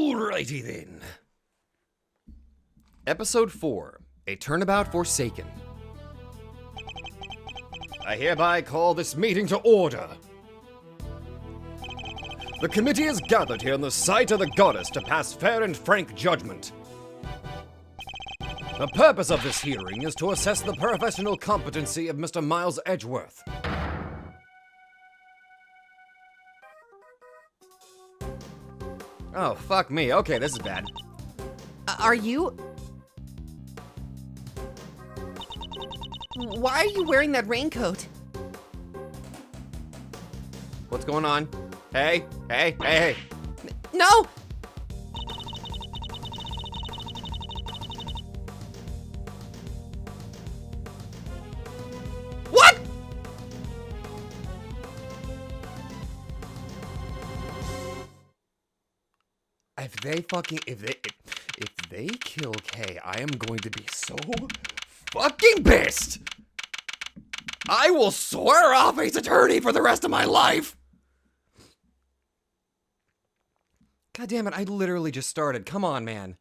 Alrighty then. Episode 4, A Turnabout Forsaken. I hereby call this meeting to order. The committee is gathered here in the sight of the goddess to pass fair and frank judgment. The purpose of this hearing is to assess the professional competency of Mr. Miles Edgeworth. Oh, fuck me. Okay, this is bad. Are you? Why are you wearing that raincoat? What's going on? Hey. No! What? If they kill Kay, I am going to be so fucking pissed. I will swear off Ace Attorney for the rest of my life. God damn it, I literally just started. Come on, man.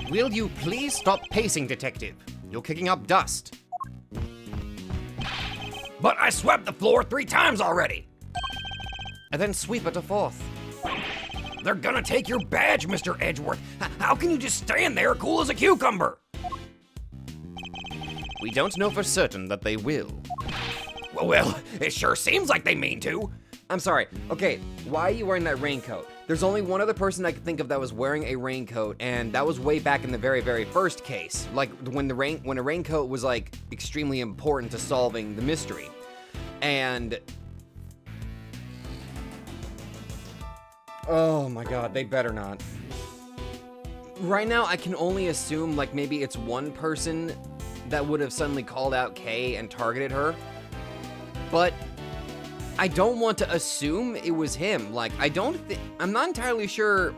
Will you please stop pacing, detective? You're kicking up dust. But I swept the floor 3 times already. And then sweep it a 4th. They're gonna take your badge, Mr. Edgeworth. How can you just stand there cool as a cucumber? We don't know for certain that they will. Well, it sure seems like they mean to. I'm sorry. Okay, why are you wearing that raincoat? There's only one other person I could think of that was wearing a raincoat, and that was way back in the very, very first case. Like, when a raincoat was, like, extremely important to solving the mystery. And... oh my god, they better not. Right now, I can only assume, like, maybe it's one person that would have suddenly called out Kay and targeted her. But I don't want to assume it was him. Like, I'm not entirely sure,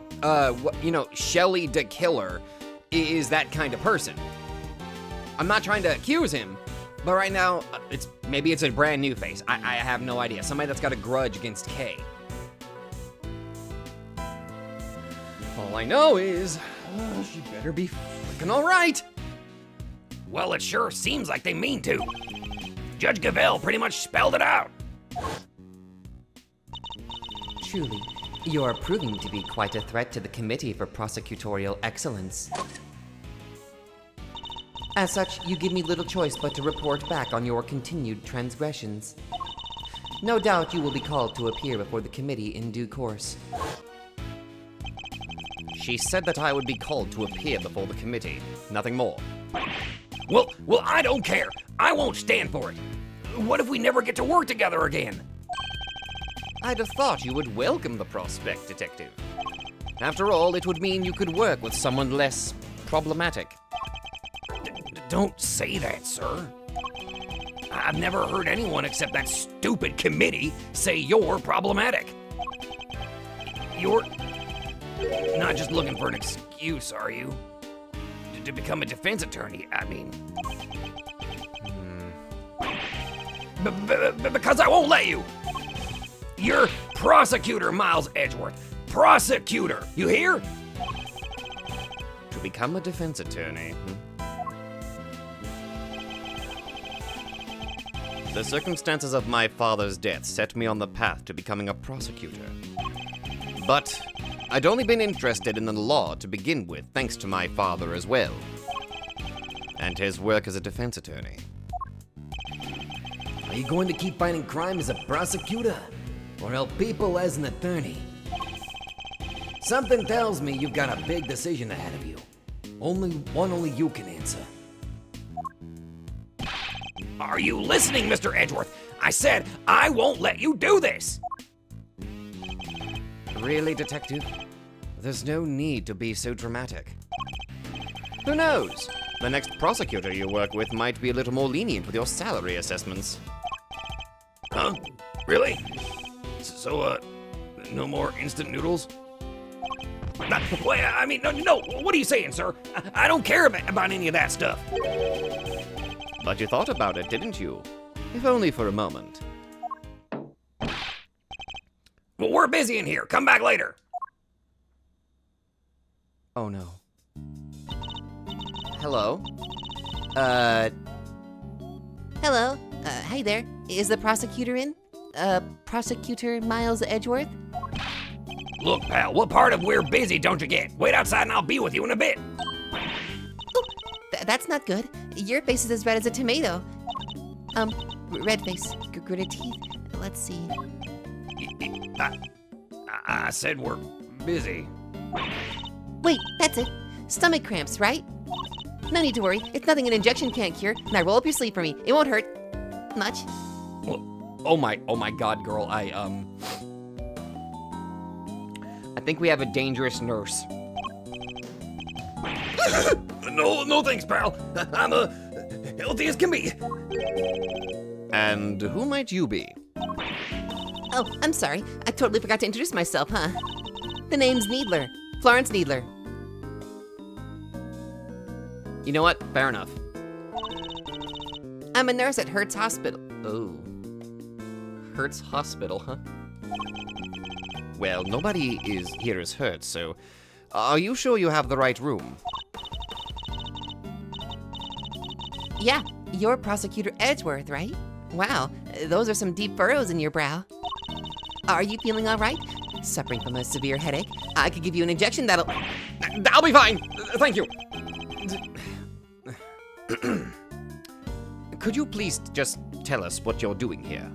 Shelly the Killer is that kind of person. I'm not trying to accuse him, but right now, maybe it's a brand new face. I have no idea. Somebody that's got a grudge against Kay. All I know is, she better be freaking alright. Well, it sure seems like they mean to. Judge Gavelle pretty much spelled it out. Truly, you are proving to be quite a threat to the Committee for Prosecutorial Excellence. As such, you give me little choice but to report back on your continued transgressions. No doubt you will be called to appear before the committee in due course. She said that I would be called to appear before the committee, nothing more. Well, I don't care. I won't stand for it. What if we never get to work together again? I'd have thought you would welcome the prospect, Detective. After all, it would mean you could work with someone less problematic. Don't say that, sir. I've never heard anyone except that stupid committee say you're problematic. You're not just looking for an excuse, are you? To become a defense attorney, I mean. Because I won't let you. You're Prosecutor Miles Edgeworth. Prosecutor, you hear? To become a defense attorney. The circumstances of my father's death set me on the path to becoming a prosecutor. But I'd only been interested in the law to begin with, thanks to my father as well. And his work as a defense attorney. Are you going to keep fighting crime as a prosecutor? Or help people as an attorney? Something tells me you've got a big decision ahead of you. Only you can answer. Are you listening, Mr. Edgeworth? I said I won't let you do this! Really, Detective? There's no need to be so dramatic. Who knows? The next prosecutor you work with might be a little more lenient with your salary assessments. Huh? Really? So, no more instant noodles? Wait, I mean, no, what are you saying, sir? I don't care about any of that stuff. But you thought about it, didn't you? If only for a moment. Well, we're busy in here. Come back later. Oh no. Hello? Hello. Hi there. Is the prosecutor in? Prosecutor Miles Edgeworth? Look, pal, what part of we're busy don't you get? Wait outside and I'll be with you in a bit. That's not good. Your face is as red as a tomato. Red face, gritted teeth. Let's see. I said we're busy. Wait, that's it. Stomach cramps, right? No need to worry. It's nothing an injection can't cure. Now roll up your sleeve for me. It won't hurt much. Well, oh my God, girl, I think we have a dangerous nurse. No thanks, pal. I'm healthy as can be. And who might you be? Oh, I'm sorry. I totally forgot to introduce myself, huh? The name's Needler. Florence Needler. You know what? Fair enough. I'm a nurse at Hertz Hospital. Oh. Hertz Hospital, huh? Well, nobody here is hurt, so are you sure you have the right room? Yeah, you're Prosecutor Edgeworth, right? Wow, those are some deep furrows in your brow. Are you feeling all right? Suffering from a severe headache? I could give you an injection that'll... I'll be fine! Thank you! Could you please just tell us what you're doing here?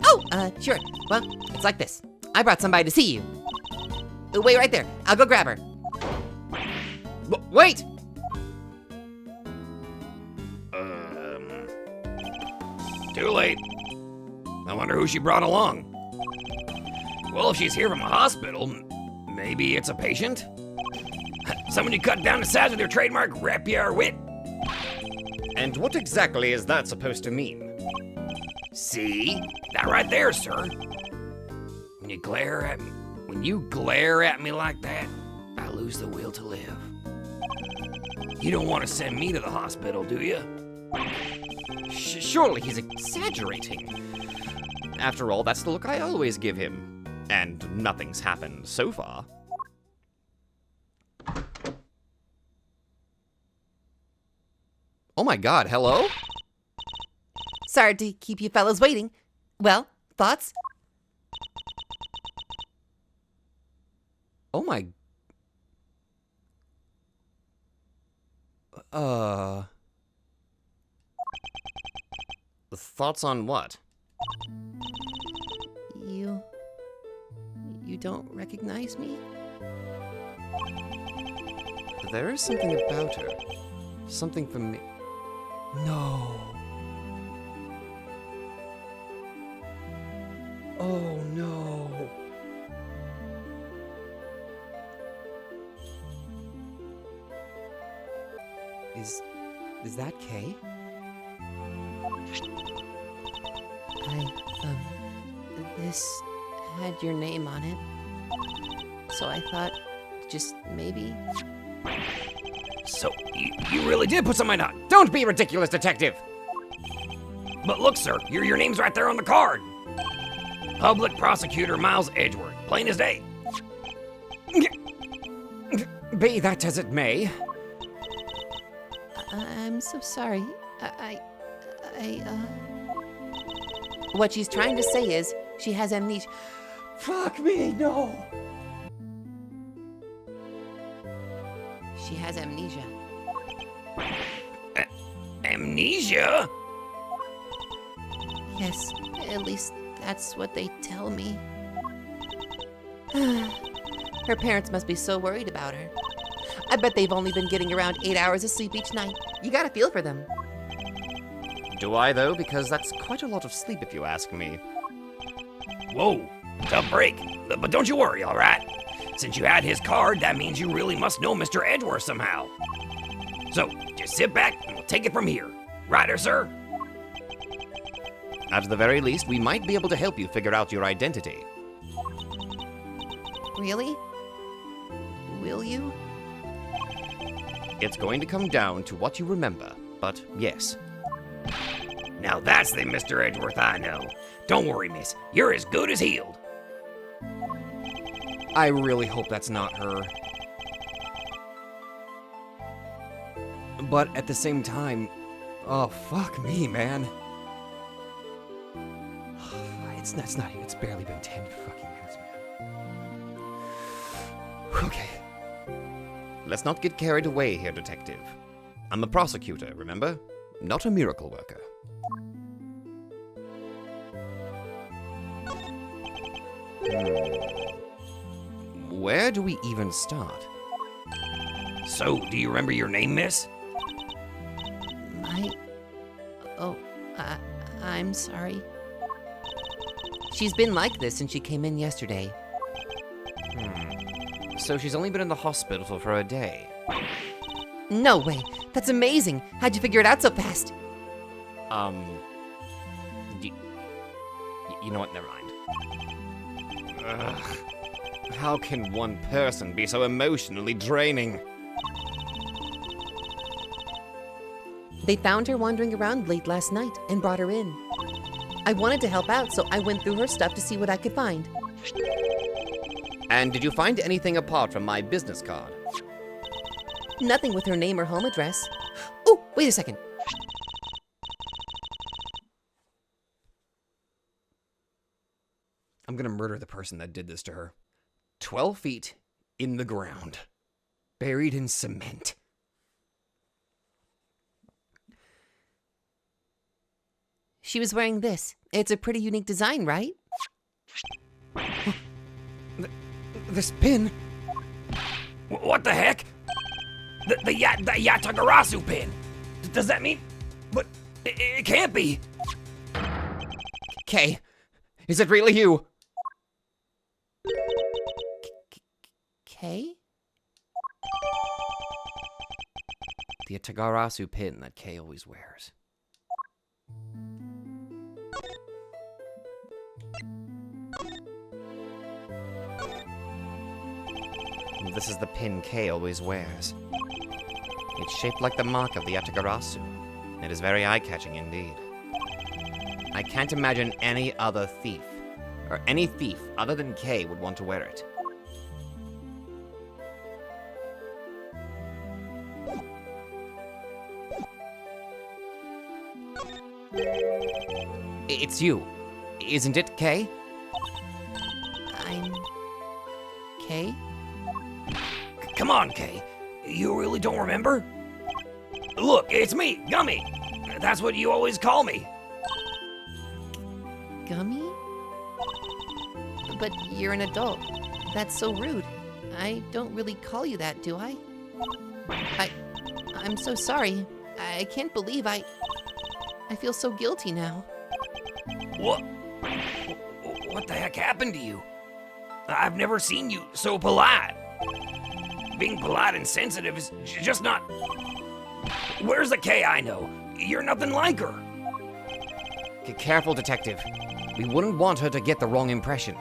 Oh, sure. Well, it's like this. I brought somebody to see you. Wait right there. I'll go grab her. Wait! Too late. I wonder who she brought along. Well, if she's here from a hospital, maybe it's a patient? Someone you cut down to size with your trademark rapier wit? And what exactly is that supposed to mean? See? That right there, sir. When you glare at me like that, I lose the will to live. You don't want to send me to the hospital, do you? Surely he's exaggerating. After all, that's the look I always give him. And nothing's happened so far. Oh my God, hello? Sorry to keep you fellas waiting. Well, thoughts? Oh my... Thoughts on what? You don't recognize me? There is something about her. Something from me. No. Oh no. Is that Kay? This had your name on it. So I thought, just maybe. So, you really did put some in my knot. Don't be ridiculous, detective! But look, sir, your name's right there on the card. Public Prosecutor Miles Edgeworth, plain as day. Be that as it may. I'm so sorry. What she's trying to say is, she has amnesia. Fuck me, no! She has amnesia. Amnesia? Yes, at least that's what they tell me. Her parents must be so worried about her. I bet they've only been getting around 8 hours of sleep each night. You gotta feel for them. Do I, though? Because that's quite a lot of sleep, if you ask me. Whoa, tough break. But don't you worry, all right? Since you had his card, that means you really must know Mr. Edgeworth somehow. So, just sit back and we'll take it from here. Righter, sir? At the very least, we might be able to help you figure out your identity. Really? Will you? It's going to come down to what you remember, but yes. Now that's the Mr. Edgeworth I know. Don't worry, miss. You're as good as healed. I really hope that's not her. But at the same time, oh, fuck me, man. It's not even, it's barely been 10 fucking minutes, man. Okay. Let's not get carried away here, detective. I'm a prosecutor, remember? Not a miracle worker. Where do we even start? So, do you remember your name, miss? I'm sorry. She's been like this since she came in yesterday. So she's only been in the hospital for a day. No way. That's amazing. How'd you figure it out so fast? You know what? Never mind. Ugh. How can one person be so emotionally draining? They found her wandering around late last night and brought her in. I wanted to help out, so I went through her stuff to see what I could find. And did you find anything apart from my business card? Nothing with her name or home address. Oh, wait a second. I'm gonna murder the person that did this to her. 12 feet in the ground, buried in cement. She was wearing this. It's a pretty unique design, right? This pin? What the heck? The Yatagarasu pin. Does that mean? But it can't be. Kay, is it really you? Kay? The Yatagarasu pin that Kay always wears. This is the pin Kay always wears. It's shaped like the mark of the Yatagarasu. It is very eye-catching indeed. I can't imagine any other thief, or any thief other than Kay would want to wear it. It's you, isn't it, Kay? I'm... Kay? Come on, Kay. You really don't remember? Look, it's me, Gummy. That's what you always call me. Gummy? But you're an adult. That's so rude. I don't really call you that, do I? I'm so sorry. I can't believe I feel so guilty now. What the heck happened to you? I've never seen you so polite. Being polite and sensitive is just not... Where's the Kay I know? You're nothing like her. Careful, detective. We wouldn't want her to get the wrong impression.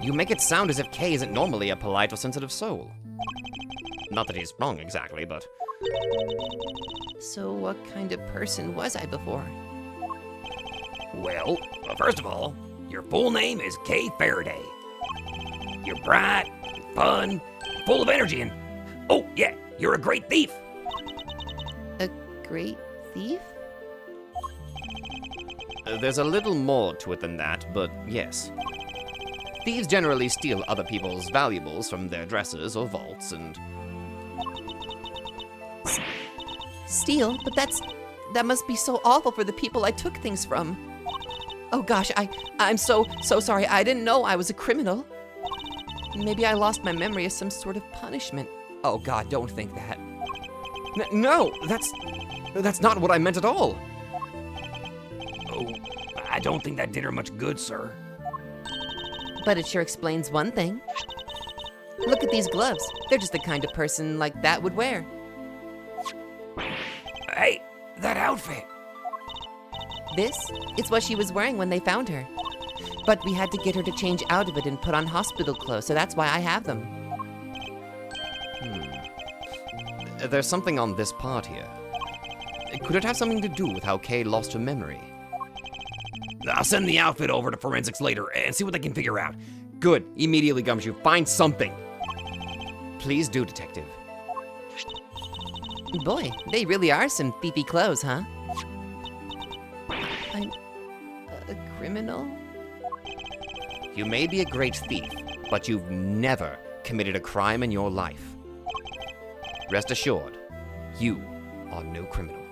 You make it sound as if Kay isn't normally a polite or sensitive soul. Not that he's wrong exactly, but... So what kind of person was I before? Well, first of all, your full name is Kay Faraday. You're bright, fun, full of energy, and... Oh, yeah, you're a great thief. A great thief? There's a little more to it than that, but yes. Thieves generally steal other people's valuables from their dressers or vaults, and... Steal? But that must be so awful for the people I took things from. Oh gosh, I'm so sorry. I didn't know I was a criminal. Maybe I lost my memory as some sort of punishment. Oh God, don't think that. No, that's not what I meant at all. Oh, I don't think that did her much good, sir. But it sure explains one thing. Look at these gloves. They're just the kind of person like that would wear. Hey, that outfit. This is what she was wearing when they found her. But we had to get her to change out of it and put on hospital clothes, so that's why I have them. There's something on this part here. Could it have something to do with how Kay lost her memory? I'll send the outfit over to forensics later and see what they can figure out. Good. Immediately, Gumshoe. Find something. Please do, Detective. Boy, they really are some beefy clothes, huh? I'm a criminal? You may be a great thief, but you've never committed a crime in your life. Rest assured, you are no criminal.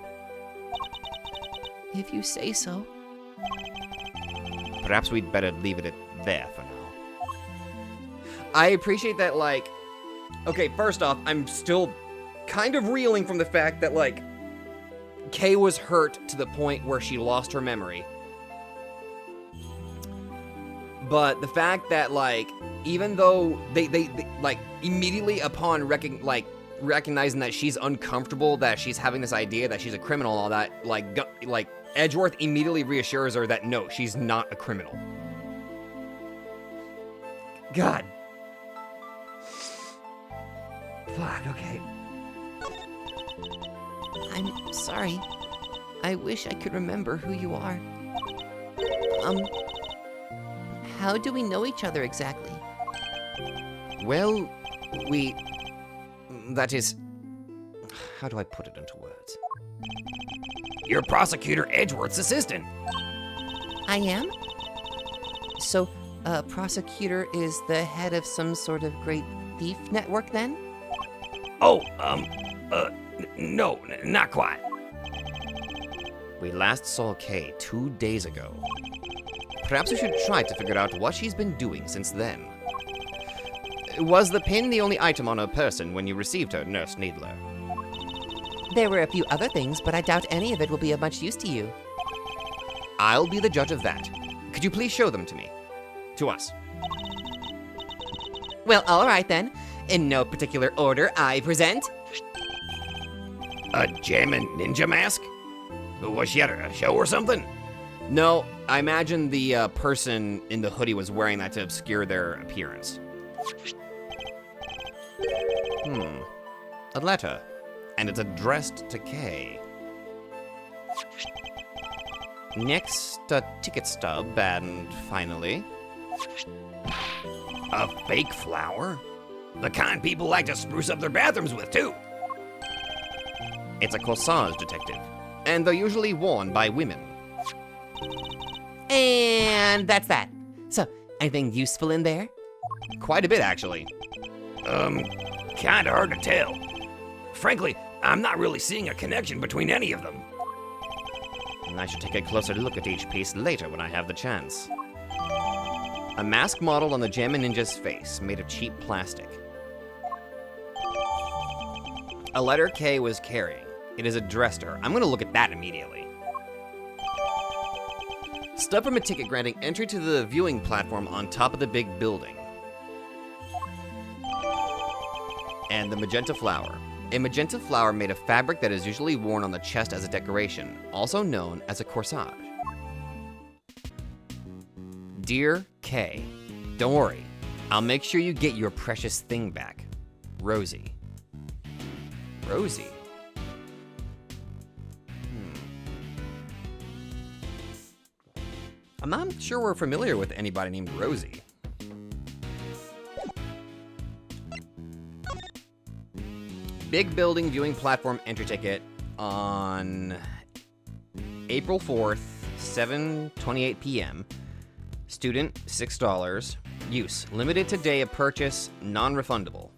If you say so. Perhaps we'd better leave it at there for now. I appreciate that, like... Okay, first off, I'm still kind of reeling from the fact that, like, Kay was hurt to the point where she lost her memory. But the fact that, like, even though they like, immediately upon recognizing that she's uncomfortable, that she's having this idea that she's a criminal and all that, like Edgeworth immediately reassures her that no, she's not a criminal. God. Fuck, okay. I'm sorry. I wish I could remember who you are. How do we know each other exactly? Well, that is... How do I put it into words? You're Prosecutor Edgeworth's assistant. I am? So, Prosecutor is the head of some sort of great thief network then? Oh, no, not quite. We last saw Kay 2 days ago. Perhaps we should try to figure out what she's been doing since then. Was the pin the only item on her person when you received her, Nurse Needler? There were a few other things, but I doubt any of it will be of much use to you. I'll be the judge of that. Could you please show them to me? To us. Well, all right then. In no particular order, I present... A jammin' ninja mask? Was she at a show or something? No, I imagine the person in the hoodie was wearing that to obscure their appearance. A letter. And it's addressed to Kay. Next, a ticket stub, and finally... A fake flower? The kind people like to spruce up their bathrooms with, too. It's a corsage, Detective. And they're usually worn by women. And that's that. So, anything useful in there? Quite a bit, actually. Kinda hard to tell. Frankly, I'm not really seeing a connection between any of them. And I should take a closer look at each piece later when I have the chance. A mask modeled on the Jammin' Ninja's face, made of cheap plastic. A letter Kay was carrying. It is addressed to her. I'm gonna look at that immediately. Stub from a ticket granting entry to the viewing platform on top of the big building. And the magenta flower. A magenta flower made of fabric that is usually worn on the chest as a decoration, also known as a corsage. Dear Kay, don't worry. I'll make sure you get your precious thing back. Rosie. Rosie? I'm not sure we're familiar with anybody named Rosie. Big building viewing platform entry ticket on April 4th, 7:28 p.m. Student, $6. Use, limited to day of purchase, non-refundable.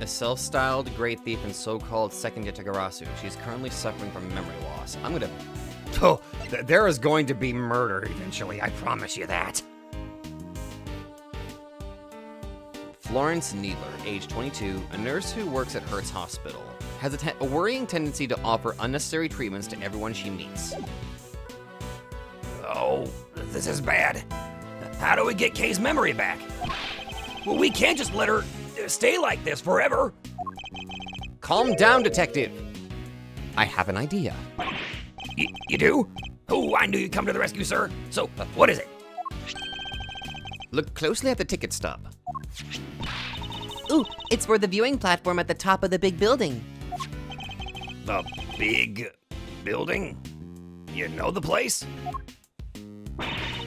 A self-styled great thief and so-called second Yatagarasu. She's currently suffering from memory loss. I'm gonna... Oh, there is going to be murder eventually, I promise you that. Florence Needler, age 22, a nurse who works at Hertz Hospital, has a worrying tendency to offer unnecessary treatments to everyone she meets. Oh, this is bad. How do we get Kay's memory back? Well, we can't just let her stay like this forever. Calm down, Detective. I have an idea. You do? Oh, I knew you'd come to the rescue, sir. So, what is it? Look closely at the ticket stub. Ooh, it's for the viewing platform at the top of the big building. The big building? You know the place?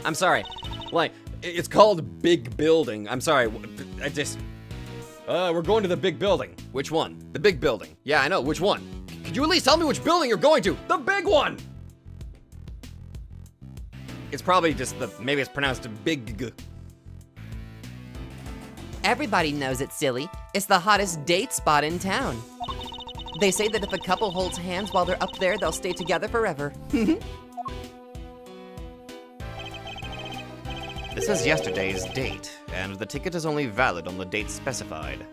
I'm sorry. Like, it's called Big Building. I'm sorry. We're going to the big building. Which one? The big building. Yeah, I know. Which one? Could you at least tell me which building you're going to? The big one! It's probably just maybe it's pronounced big. Everybody knows it, silly. It's the hottest date spot in town. They say that if a couple holds hands while they're up there, they'll stay together forever. This is yesterday's date, and the ticket is only valid on the date specified.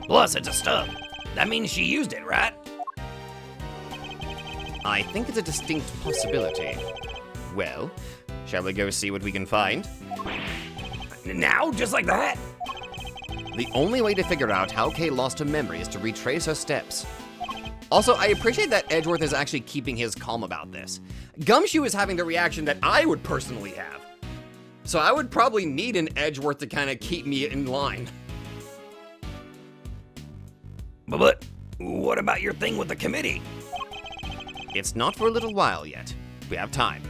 Plus, it's a stub. That means she used it, right? I think it's a distinct possibility. Well, shall we go see what we can find? Now? Just like that? The only way to figure out how Kay lost her memory is to retrace her steps. Also, I appreciate that Edgeworth is actually keeping his calm about this. Gumshoe is having the reaction that I would personally have. So I would probably need an Edgeworth to kind of keep me in line. But what about your thing with the committee? It's not for a little while yet. We have time.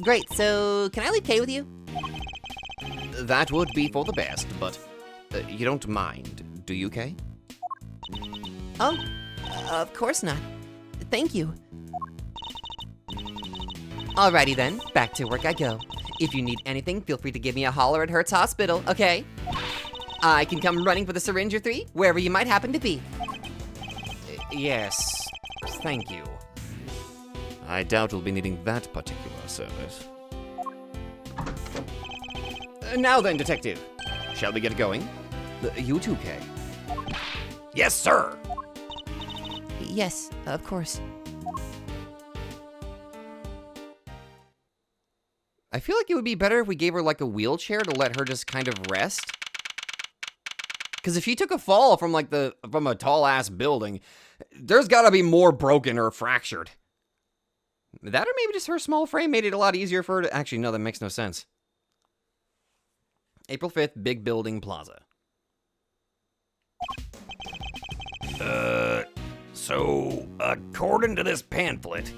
Great, so can I leave Kay with you? That would be for the best, but you don't mind, do you, Kay? Oh, of course not. Thank you. Alrighty then, back to work I go. If you need anything, feel free to give me a holler at Hertz Hospital, okay? I can come running for the syringe or 3, wherever you might happen to be. Yes, thank you. I doubt we'll be needing that particular service. Now then, Detective. Shall we get going? You too, Kay. Yes, sir. Yes, of course. I feel like it would be better if we gave her like a wheelchair to let her just kind of rest. Because if she took a fall from like from a tall ass building, there's gotta be more broken or fractured. That or maybe just her small frame made it a lot easier for her to... Actually, no, that makes no sense. April 5th, Big Building Plaza. So, according to this pamphlet,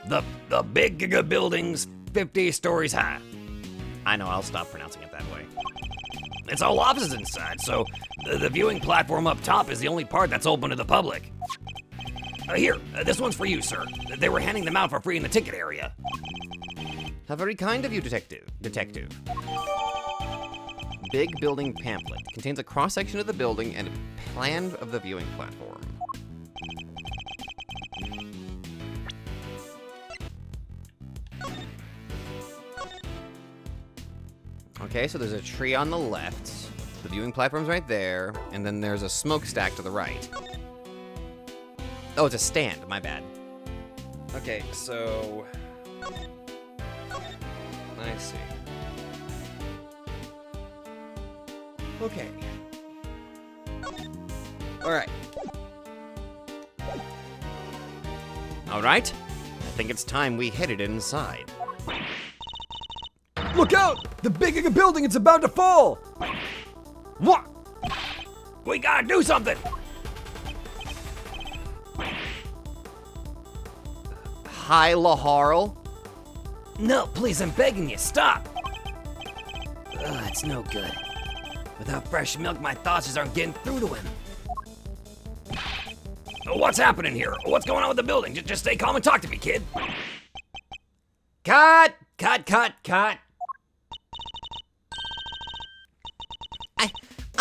the big building's 50 stories high. I know, I'll stop pronouncing it that way. It's all offices inside, so the viewing platform up top is the only part that's open to the public. Here, this one's for you, sir. They were handing them out for free in the ticket area. How very kind of you, Detective. Big Building Pamphlet. Contains a cross-section of the building and a plan of the viewing platform. Okay, so there's a tree on the left. The viewing platform's right there. And then there's a smokestack to the right. Oh, it's a stand. My bad. Okay, so... I see. Okay. Alright. Alright. I think it's time we headed inside. Look out! The big building is about to fall! What? We gotta do something! Hi, Laharl. No, please, I'm begging you, stop! Ugh, it's no good. Without fresh milk, my thoughts just aren't getting through to him. What's happening here? What's going on with the building? Just stay calm and talk to me, kid. Cut!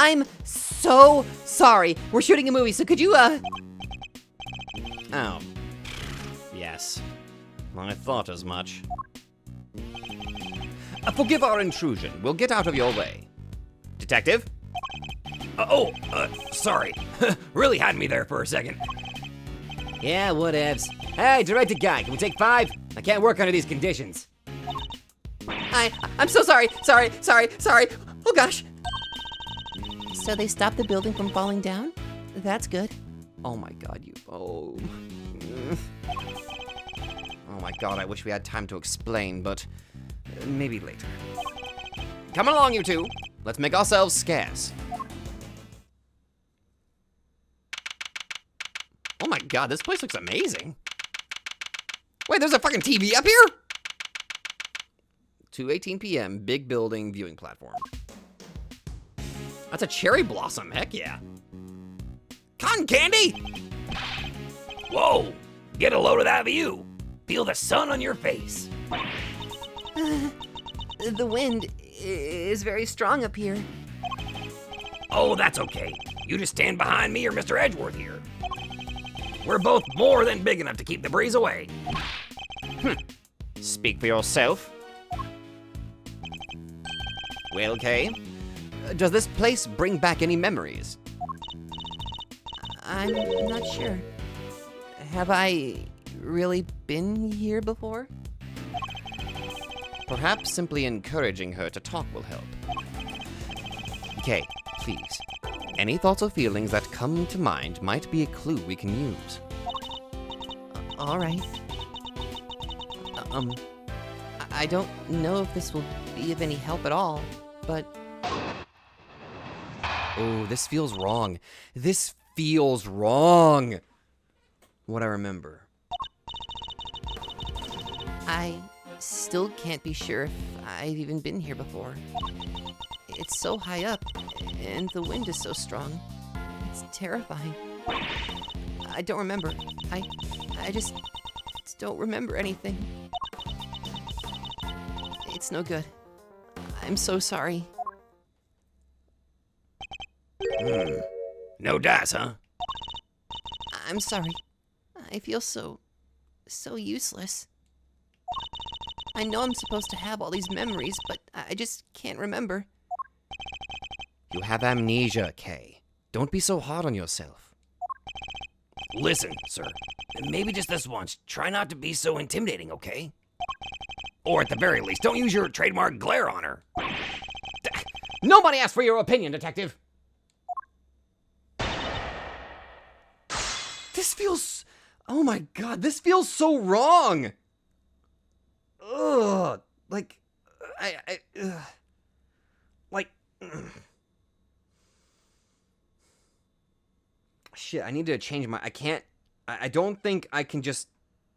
I'm so sorry. We're shooting a movie, so could you, Oh. Yes. I thought as much. Forgive our intrusion. We'll get out of your way. Detective? Sorry. Really had me there for a second. Yeah, whatevs. Hey, director guy, can we take 5? I can't work under these conditions. I'm so sorry. Sorry. Oh gosh. So they stopped the building from falling down? That's good. Oh my god, you... Oh my god, I wish we had time to explain, but... Maybe later. Come along, you two. Let's make ourselves scarce. Oh my god, this place looks amazing. Wait, there's a fucking TV up here? 2:18 p.m., big building viewing platform. That's a cherry blossom, heck yeah. Cotton candy? Whoa! Get a load of that view. Feel the sun on your face. The wind is very strong up here. Oh, that's okay. You just stand behind me or Mr. Edgeworth here. We're both more than big enough to keep the breeze away. Speak for yourself. Well, Kay, does this place bring back any memories? I'm not sure. Have I really been here before? Perhaps simply encouraging her to talk will help. Kay, please. Any thoughts or feelings that come to mind might be a clue we can use. All right. I don't know if this will be of any help at all, but Oh, this feels wrong. This feels wrong. What I remember. I still can't be sure if I've even been here before. It's so high up, and the wind is so strong. It's terrifying. I don't remember. I just don't remember anything. It's no good. I'm so sorry. No dice, huh? I'm sorry. I feel so useless. I know I'm supposed to have all these memories, but I just can't remember. You have amnesia, Kay. Don't be so hard on yourself. Listen, sir. Maybe just this once, try not to be so intimidating, okay? Or at the very least, don't use your trademark glare on her. Nobody asked for your opinion, detective. This feels... Oh my god, this feels so wrong! Ugh. Like... Ugh. Like... Ugh. Shit, I need to change my... I can't... I don't think I can just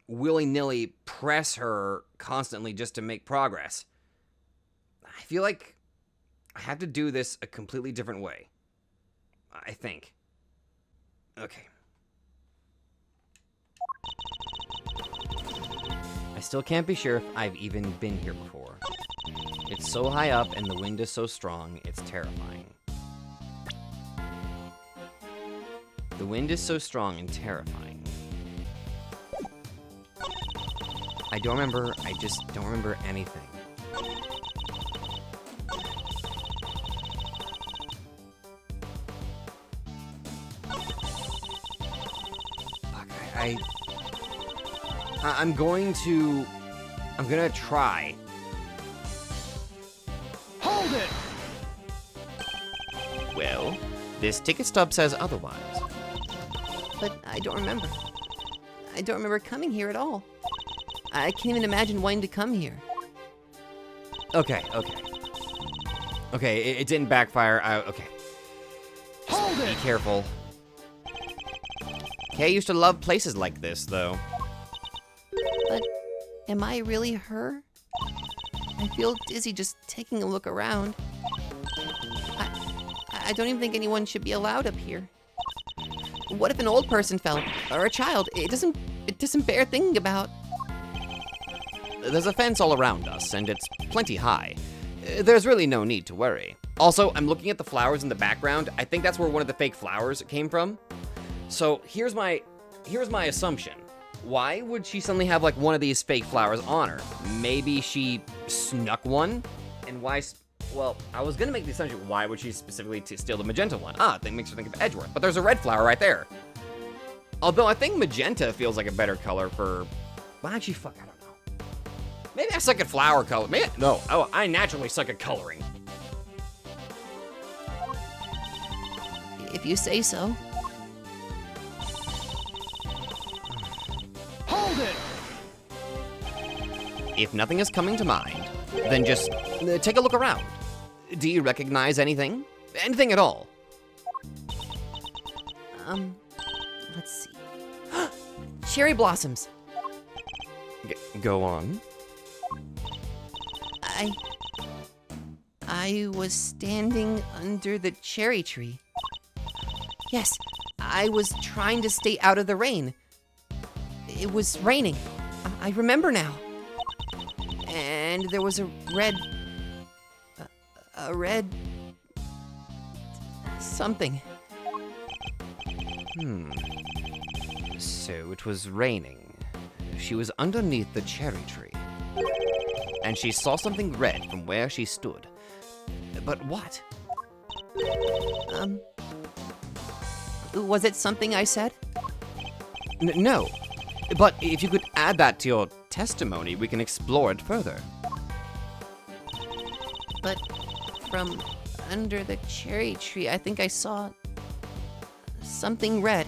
willy-nilly press her constantly just to make progress. I feel like I have to do this a completely different way. I think. Okay. I still can't be sure if I've even been here before. It's so high up and the wind is so strong, it's terrifying. The wind is so strong and terrifying. I don't remember, I just don't remember anything. Fuck, I'm gonna try. Hold it! Well, this ticket stub says otherwise. But I don't remember. I don't remember coming here at all. I can't even imagine wanting to come here. Okay. Okay, it didn't backfire. Okay. Hold Be it! careful. Kay used to love places like this, though. But am I really her? I feel dizzy just taking a look around. I don't even think anyone should be allowed up here. What if an old person fell? Or a child? It doesn't bear thinking about. There's a fence all around us, and it's plenty high. There's really no need to worry. Also, I'm looking at the flowers in the background. I think that's where one of the fake flowers came from. So here's my assumption. Why would she suddenly have like one of these fake flowers on her? Maybe she snuck one? And why... Well, I was gonna make the assumption, why would she specifically steal the magenta one? That makes her think of Edgeworth, but there's a red flower right there. Although I think magenta feels like a better color for... Well, actually, fuck, I don't know. Maybe I suck at flower color. Maybe, no, I naturally suck at coloring. If you say so. Hold it! If nothing is coming to mind, then just take a look around. Do you recognize anything? Anything at all? Let's see. Cherry blossoms. Go on. I was standing under the cherry tree. Yes, I was trying to stay out of the rain. It was raining. I remember now. And there was a red something. So it was raining. She was underneath the cherry tree. And she saw something red from where she stood. But what? Was it something I said? No. But if you could add that to your testimony, we can explore it further. But from under the cherry tree, I think I saw something red.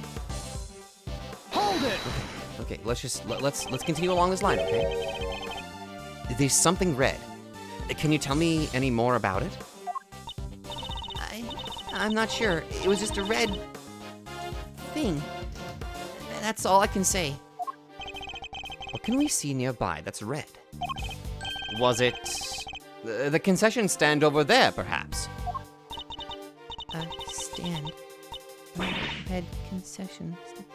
Okay, let's continue along this line, okay? There's something red. Can you tell me any more about it? I'm not sure. It was just a red thing. That's all I can say. What can we see nearby that's red? Was it the concession stand over there, perhaps? Stand. Red concession stand.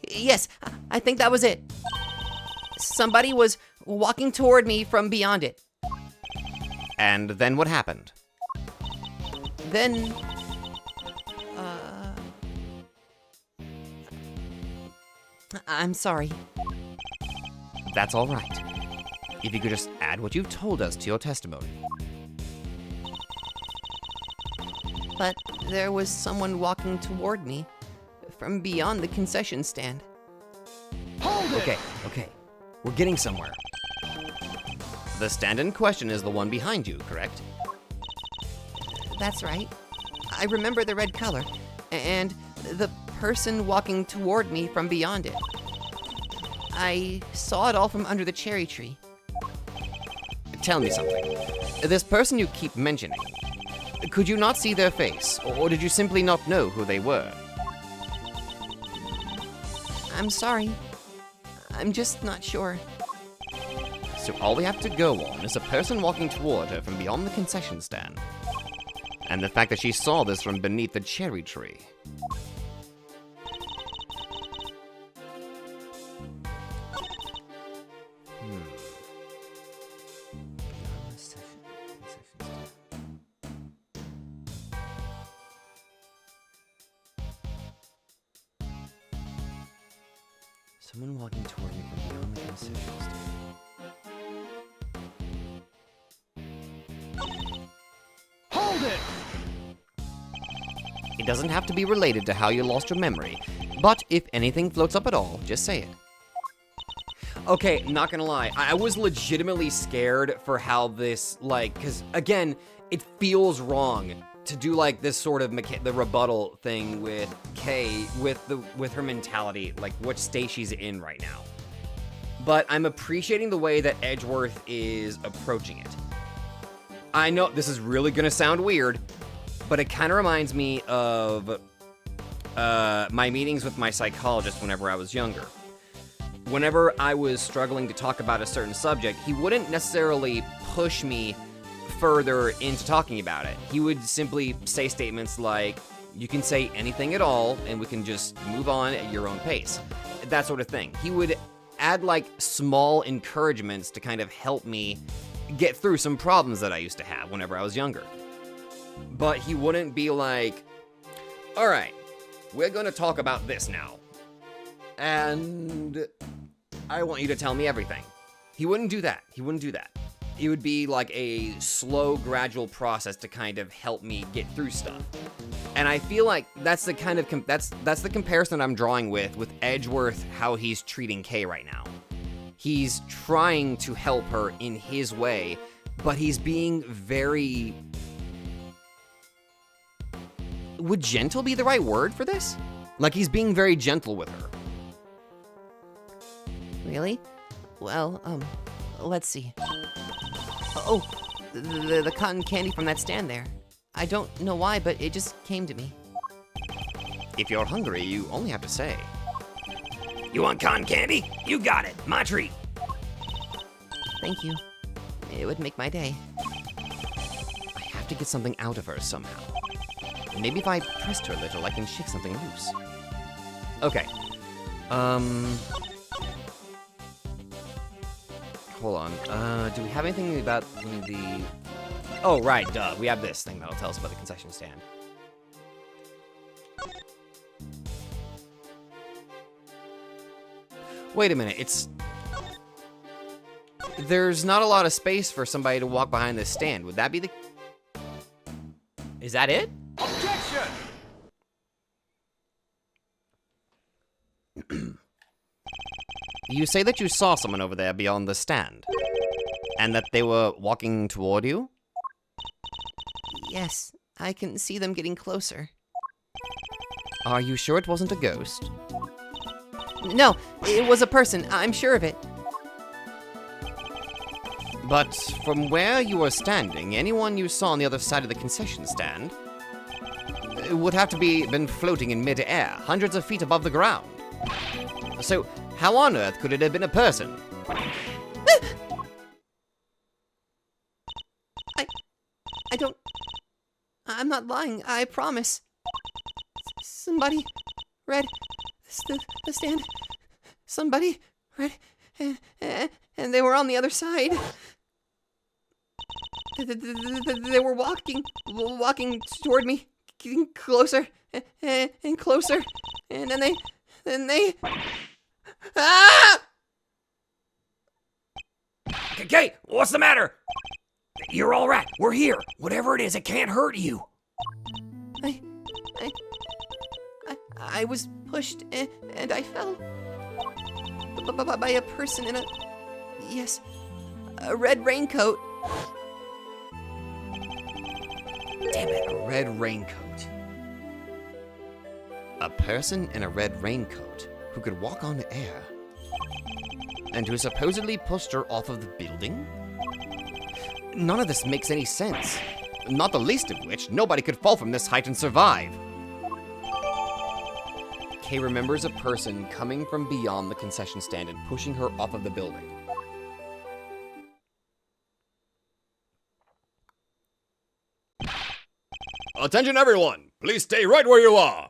Yes, I think that was it. Somebody was walking toward me from beyond it. And then what happened? Then, I'm sorry. That's all right. If you could just add what you've told us to your testimony. But there was someone walking toward me from beyond the concession stand. Okay. We're getting somewhere. The stand in question is the one behind you, correct? That's right. I remember the red color, and the person walking toward me from beyond it. I saw it all from under the cherry tree. Tell me something. This person you keep mentioning, could you not see their face, or did you simply not know who they were? I'm sorry. I'm just not sure. So all we have to go on is a person walking toward her from beyond the concession stand. And the fact that she saw this from beneath the cherry tree. Someone walking toward me from beyond the concession stand. It doesn't have to be related to how you lost your memory, but if anything floats up at all, just say it. Okay, not gonna lie, I was legitimately scared for how this, because again, it feels wrong to do this sort of the rebuttal thing with Kay, with her mentality, which state she's in right now. But I'm appreciating the way that Edgeworth is approaching it. I know this is really gonna sound weird, but it kind of reminds me of my meetings with my psychologist whenever I was younger. Whenever I was struggling to talk about a certain subject, he wouldn't necessarily push me further into talking about it. He would simply say statements like, you can say anything at all, and we can just move on at your own pace. That sort of thing. He would add small encouragements to kind of help me get through some problems that I used to have whenever I was younger. But he wouldn't be like, all right, we're going to talk about this now. And I want you to tell me everything. He wouldn't do that. It would be a slow, gradual process to kind of help me get through stuff. And I feel like that's the kind of, that's the comparison I'm drawing with Edgeworth, how he's treating Kay right now. He's trying to help her in his way, but he's being very... Would gentle be the right word for this? He's being very gentle with her. Really? Well, let's see. Oh, the cotton candy from that stand there. I don't know why, but it just came to me. If you're hungry, you only have to say. You want cotton candy? You got it. My treat. Thank you. It would make my day. I have to get something out of her somehow. Maybe if I pressed her a little, I can shake something loose. Okay. Hold on. Do we have anything about the... Oh, right, duh. We have this thing that'll tell us about the concession stand. Wait a minute, it's... There's not a lot of space for somebody to walk behind this stand. Would that be the... Is that it? Objection! You say that you saw someone over there beyond the stand, and that they were walking toward you? Yes, I can see them getting closer. Are you sure it wasn't a ghost? No, it was a person. I'm sure of it. But from where you were standing, anyone you saw on the other side of the concession stand would have to been floating in mid-air, hundreds of feet above the ground. So, how on earth could it have been a person? I don't... I'm not lying, I promise. Somebody read the stand. Somebody read... And they were on the other side. They were walking toward me, getting closer and closer, and then they... Ah! Okay, what's the matter? You're all right. We're here. Whatever it is, it can't hurt you. I was pushed and I fell by a person in a red raincoat. Damn it, a red raincoat. A person in a red raincoat who could walk on air and who supposedly pushed her off of the building? None of this makes any sense. Not the least of which, nobody could fall from this height and survive. Kay remembers a person coming from beyond the concession stand and pushing her off of the building. Attention everyone! Please stay right where you are!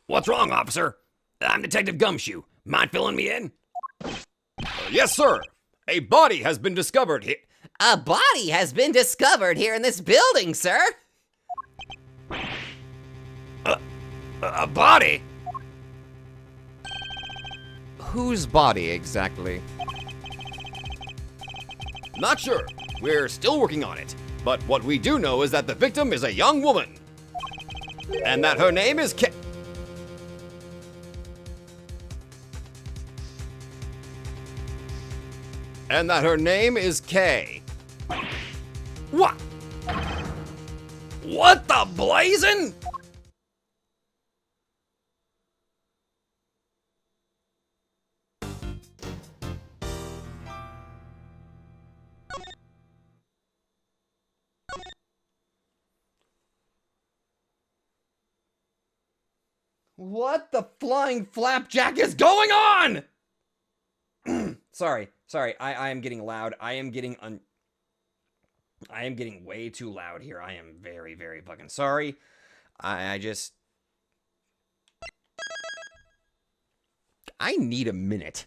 What's wrong, officer? I'm Detective Gumshoe. Mind filling me in? Yes, sir! A body has been discovered here. A body has been discovered here in this building, sir. A body? Whose body, exactly? Not sure. We're still working on it. But what we do know is that the victim is a young woman. And that her name is Kay. And that her name is Kay. What? What the blazing? What the flying flapjack is going on? Sorry. I am getting loud. I am getting way too loud here. I am very, very fucking sorry. I need a minute.